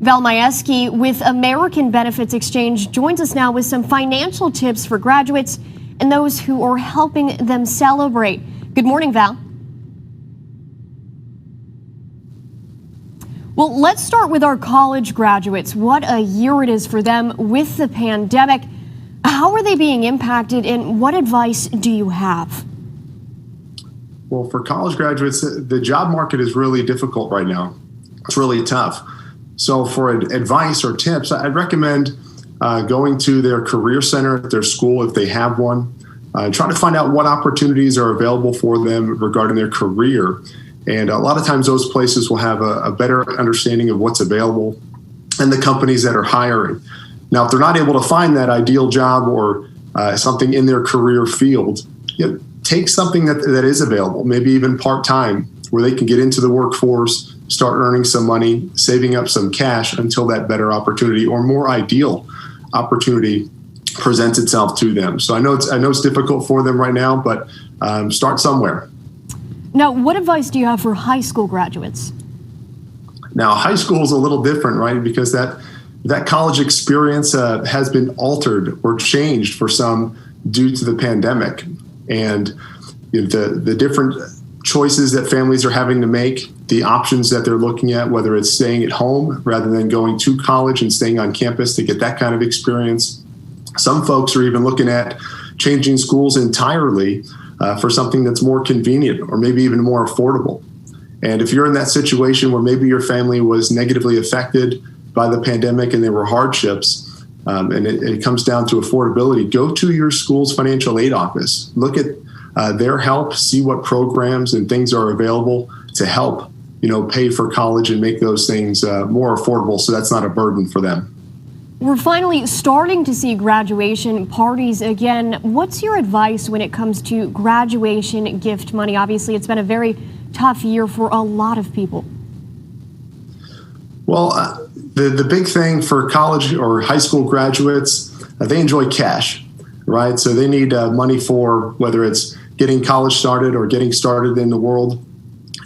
Val Majewski with American Benefits Exchange joins us now with some financial tips for graduates and those who are helping them celebrate. Good morning, Val. Well, let's start with our college graduates. What a year it is for them with the pandemic. How are they being impacted, and what advice do you have? Well, for college graduates, the job market is really difficult right now. It's really tough. So for advice or tips, I'd recommend going to their career center at their school if they have one. Try to find out what opportunities are available for them regarding their career. And a lot of times those places will have a better understanding of what's available and the companies that are hiring. Now, if they're not able to find that ideal job or something in their career field, take something that is available, maybe even part-time, where they can get into the workforce, start earning some money, saving up some cash until that better opportunity or more ideal opportunity presents itself to them. So I know it's difficult for them right now, but start somewhere. Now, what advice do you have for high school graduates? Now, high school is a little different, right? Because that college experience has been altered or changed for some due to the pandemic. And the different choices that families are having to make, the options that they're looking at, whether it's staying at home rather than going to college and staying on campus to get that kind of experience. Some folks are even looking at changing schools entirely for something that's more convenient or maybe even more affordable. And if you're in that situation where maybe your family was negatively affected by the pandemic and there were hardships, and it comes down to affordability, go to your school's financial aid office. Look at their help, see what programs and things are available to help, pay for college and make those things more affordable so that's not a burden for them. We're finally starting to see graduation parties again. What's your advice when it comes to graduation gift money? Obviously, it's been a very tough year for a lot of people. Well, the big thing for college or high school graduates, they enjoy cash, right? So they need money for whether it's getting college started or getting started in the world.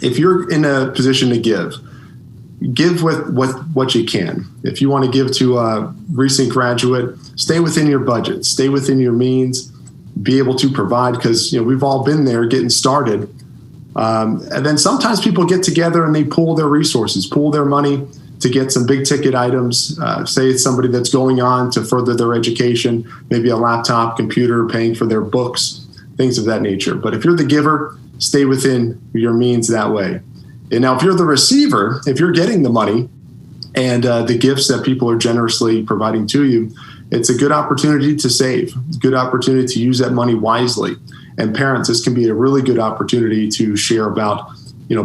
If you're in a position to give with what you can. If you want to give to a recent graduate, stay within your budget, stay within your means, be able to provide, because we've all been there getting started. And then sometimes people get together and they pool their resources, pool their money to get some big ticket items. Say it's somebody that's going on to further their education, maybe a laptop, computer, paying for their books, things of that nature. But if you're the giver, stay within your means that way. And now if you're the receiver, if you're getting the money and the gifts that people are generously providing to you, it's a good opportunity to save, good opportunity to use that money wisely. And parents, this can be a really good opportunity to share about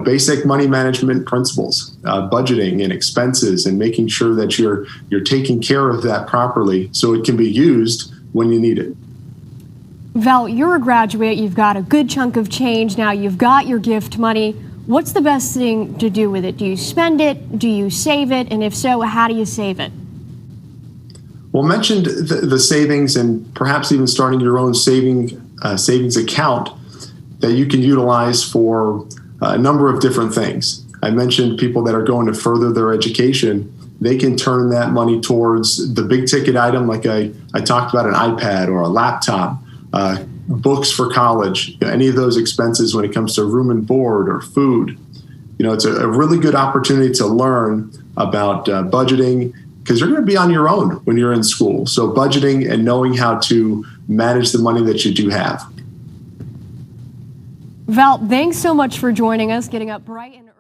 basic money management principles, budgeting and expenses, and making sure that you're taking care of that properly so it can be used when you need it. Val, you're a graduate, you've got a good chunk of change now, you've got your gift money. What's the best thing to do with it? Do you spend it? Do you save it? And if so, how do you save it? Well, mentioned the savings and perhaps even starting your own savings account that you can utilize for a number of different things. I mentioned people that are going to further their education. They can turn that money towards the big ticket item, like I talked about, an iPad or a laptop, books for college, any of those expenses when it comes to room and board or food. It's a really good opportunity to learn about budgeting, because you're going to be on your own when you're in school. So budgeting and knowing how to manage the money that you do have. Val, thanks so much for joining us, getting up bright and early.